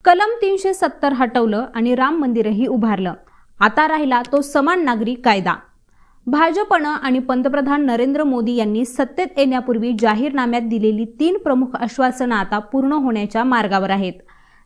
कलम 370 हटवलं आणि राम मंदिरही उभारलं। आता राहिला तो समान नागरी कायदा। भाजपनं आणि पंतप्रधान नरेंद्र मोदी यांनी सत्तेत येण्यापूर्वी जाहीरनाम्यात दिलेली 3 प्रमुख आश्वासनं आता पूर्ण होण्याच्या मार्गावर आहेत।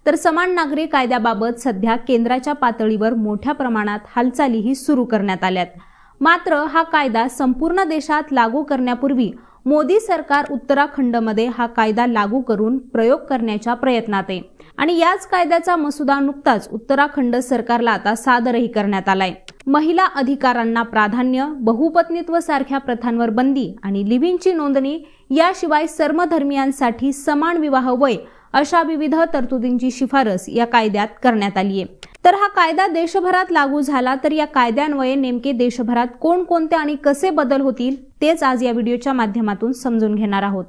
तर समान नागरी कायद्याबाबत सध्या केंद्राच्या पातळीवर मोठ्या प्रमाणात हालचालीही सुरू करण्यात आल्यात। मात्र हा कायदा संपूर्ण देशात लागू करण्यापूर्वी मोदी सरकार उत्तराखंडमध्ये हा कायदा लागू करून प्रयोग करण्याच्या प्रयत्नात आहे आणि याच कायद्याचा मसुदा नुकताच उत्तराखंड सरकारला आता सादरही करण्यात आलाय। महिला अधिकारांना प्राधान्य, बहुपत्नीत्व सारख्या प्रथांवर बंदी आणि लिव्हिंगची नोंदणी याशिवाय सर्वधर्मीयांसाठी समान विवाह वय अशा विविध तरतुदींची शिफारस या कायद्यात करण्यात आली आहे। तर हा कायदा देशभरात लागू झाला तर या कायद्यान्वये नेमके देशभरात कोणकोणते आणि कसे बदल होतील तेच आज या व्हिडिओच्या माध्यमातून समजून घेणार आहोत।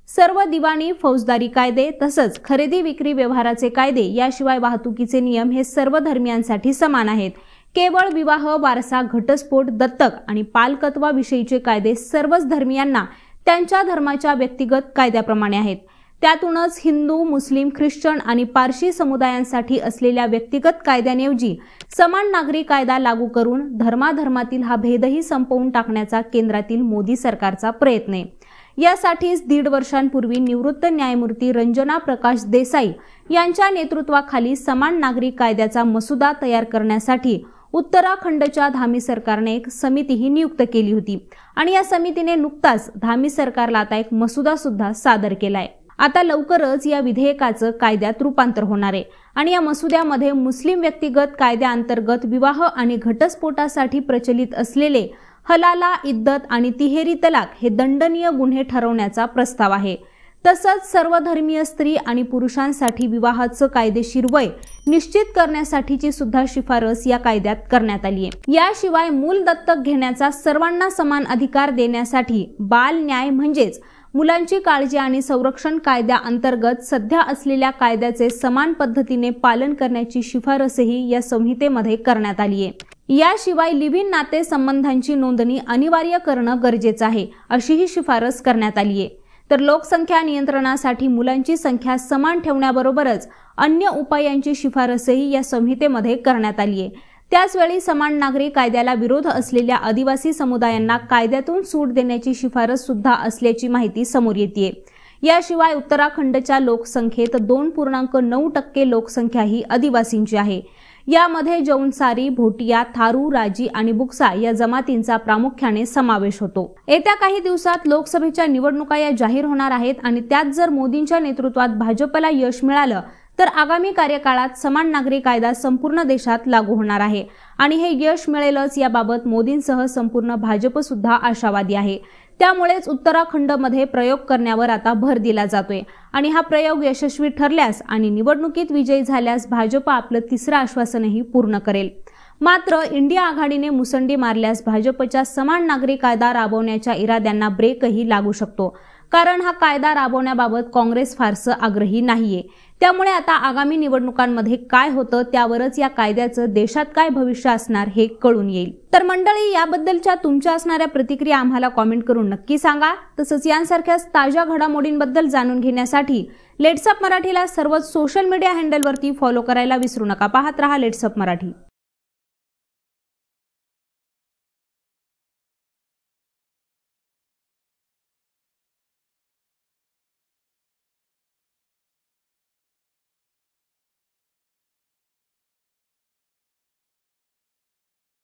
सर्व दिवाणी, फौजदारी कायदे तसंच खरेदी विक्री व्यवहाराचे कायदे याशिवाय वाहतुकीचे नियम हे सर्व धर्मियांसाठी समान आहेत। केवळ विवाह, वारसा, घटस्फोट, दत्तक आणि पालकत्वाविषयीचे कायदे सर्वच धर्मियांना त्यांच्या धर्माच्या व्यक्तिगत कायद्याप्रमाणे आहेत। त्यातूनच हिंदू, मुस्लिम, ख्रिश्चन आणि पारशी समुदायांसाठी असलेल्या व्यक्तिगत कायद्यांऐवजी समान नागरी कायदा लागू करून धर्माधर्मातील हा भेदही संपवून टाकण्याचा केंद्रातील मोदी सरकारचा प्रयत्न आहे। यासाठीच 1.5 वर्षांपूर्वी निवृत्त न्यायमूर्ती रंजना प्रकाश देसाई यांच्या नेतृत्वाखाली समान नागरी कायद्याचा मसुदा तयार करण्यासाठी उत्तराखंडच्या धामी सरकारने एक समितीही नियुक्त केली होती आणि या समितीने नुकताच धामी सरकारला आता एक मसुदा सुद्धा सादर केलाय। आता लवकरच या विधेयकाचं कायद्यात रूपांतर होणार आहे आणि या मसुद्यामध्ये मुस्लिम व्यक्तिगत कायद्याअंतर्गत विवाह आणि घटस्फोटासाठी प्रचलित असलेले हलाला, इद्दत आणि तिहेरी तलाक हे दंडनीय गुन्हे ठरवण्याचा प्रस्ताव आहे। तसंच सर्वधर्मीय स्त्री आणि पुरुषांसाठी विवाहाचं कायदेशीर वय निश्चित करण्यासाठीची सुद्धा शिफारस या कायद्यात करण्यात आली आहे। याशिवाय मूल दत्तक घेण्याचा सर्वांना समान अधिकार देण्यासाठी बाल न्याय म्हणजेच मुलांची काळजी आणि संरक्षण कायद्याअंतर्गत सध्या असलेल्या कायद्याचे समान पद्धतीने पालन करण्याची शिफारसही या संहितेमध्ये करण्यात आली आहे। याशिवाय लिव्ह-इन नाते संबंधांची नोंदणी अनिवार्य करणं गरजेचं आहे अशीही शिफारस करण्यात आली आहे। तर लोकसंख्या नियंत्रणासाठी मुलांची संख्या समान ठेवण्याबरोबरच अन्य उपायांची शिफारसही या संहितेमध्ये करण्यात आली आहे। त्याचवेळी समान नागरी कायद्याला विरोध असलेल्या आदिवासी समुदायांना कायद्यातून सूट देण्याची शिफारस सुद्धा असल्याची माहिती समोर येते। याशिवाय उत्तराखंडच्या लोकसंख्येत 2.9% लोकसंख्या ही आदिवासींची आहे। यामध्ये जौनसारी, भोटिया, थारू, राजी आणि बुक्सा या जमातींचा प्रामुख्याने समावेश होतो। येत्या काही दिवसात लोकसभेच्या निवडणुका या जाहीर होणार आहेत आणि त्यात जर मोदींच्या नेतृत्वात भाजपला यश मिळालं तर आगामी कार्यकाळात समान नागरी कायदा संपूर्ण देशात लागू होणार आहे आणि हे यश मिळेलच याबाबत मोदींसह संपूर्ण भाजप सुद्धा आशावादी आहे। त्यामुळेच उत्तराखंडमध्ये प्रयोग करण्यावर आता भर दिला जातोय आणि हा प्रयोग यशस्वी ठरल्यास आणि निवडणुकीत विजयी झाल्यास भाजप आपलं 3रं आश्वासनही पूर्ण करेल। मात्र इंडिया आघाडीने मुसंडी मारल्यास भाजपच्या समान नागरी कायदा राबवण्याच्या इराद्यांना ब्रेकही लागू शकतो, कारण हा कायदा राबवण्याबाबत काँग्रेस फारसं आग्रही नाहीये। त्यामुळे आता आगामी निवडणुकांमध्ये काय होतं त्यावरच या कायद्याचं देशात काय भविष्य असणार हे कळून येईल। तर मंडळी, याबद्दलच्या तुमच्या असणाऱ्या प्रतिक्रिया आम्हाला कॉमेंट करून नक्की सांगा। तसंच यांसारख्याच ताज्या घडामोडींबद्दल जाणून घेण्यासाठी लेट्स अप मराठीला सर्वच सोशल मीडिया हँडलवरती फॉलो करायला विसरू नका। पाहत रहा लेट्स अप मराठी।